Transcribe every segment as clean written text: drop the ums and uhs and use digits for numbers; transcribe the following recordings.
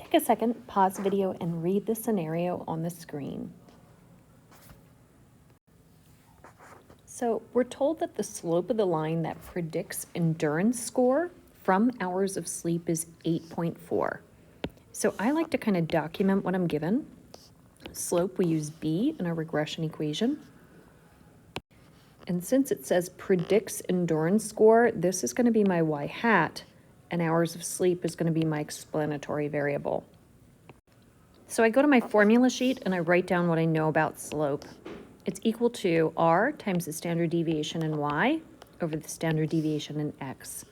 take a second, pause the video, and read the scenario on the screen. So we're told that the slope of the line that predicts endurance score from hours of sleep is 8.4. So I like to kind of document what I'm given. Slope, we use b in our regression equation. And since it says predicts endurance score, this is going to be my y hat, and hours of sleep is going to be my explanatory variable. So I go to my formula sheet and I write down what I know about slope. It's equal to r times the standard deviation in y over the standard deviation in x.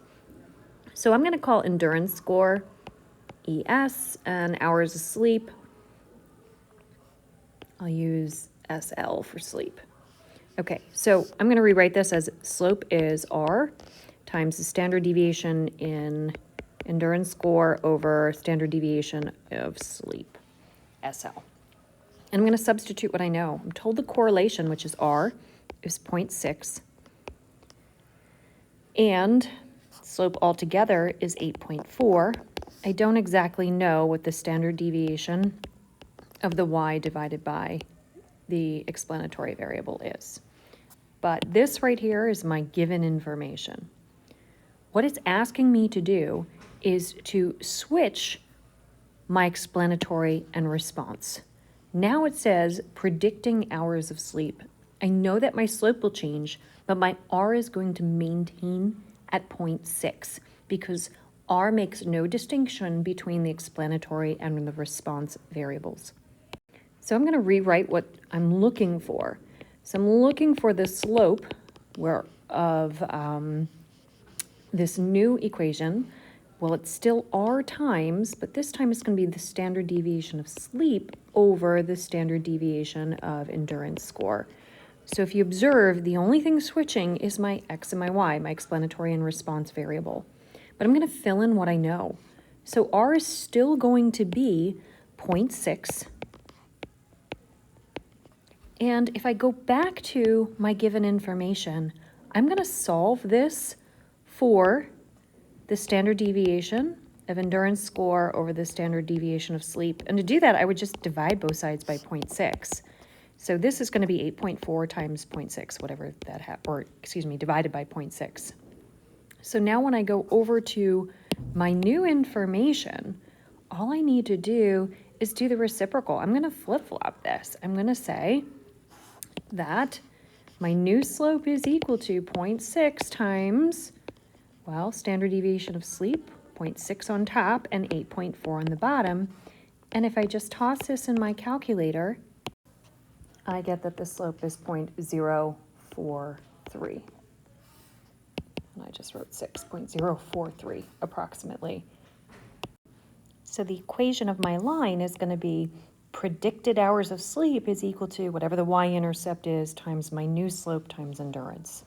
So I'm going to call endurance score ES, and hours of sleep, I'll use SL for sleep. Okay, so I'm going to rewrite this as slope is r times the standard deviation in endurance score over standard deviation of sleep, SL. And I'm going to substitute what I know. I'm told the correlation, which is r, is 0.6. And slope altogether is 8.4. I don't exactly know what the standard deviation of the y divided by the explanatory variable is. But this right here is my given information. What it's asking me to do is to switch my explanatory and response. Now it says predicting hours of sleep. I know that my slope will change, but my r is going to maintain at 0.6 because r makes no distinction between the explanatory and the response variables. So I'm going to rewrite what I'm looking for. So I'm looking for the slope of this new equation. Well, it's still r times, but this time it's going to be the standard deviation of sleep over the standard deviation of endurance score. So if you observe, the only thing switching is my x and my y, my explanatory and response variable. But I'm going to fill in what I know. So r is still going to be 0.6. And if I go back to my given information, I'm going to solve this for the standard deviation of endurance score over the standard deviation of sleep. And to do that, I would just divide both sides by 0.6. So this is going to be 8.4 times 0.6, whatever that divided by 0.6. So now when I go over to my new information, all I need to do is do the reciprocal. I'm going to flip-flop this. I'm going to say that my new slope is equal to 0.6 times, well, standard deviation of sleep, 0.6 on top and 8.4 on the bottom. And if I just toss this in my calculator, I get that the slope is 0.043. And I just wrote 6.043 approximately. So the equation of my line is going to be predicted hours of sleep is equal to whatever the y-intercept is times my new slope times endurance.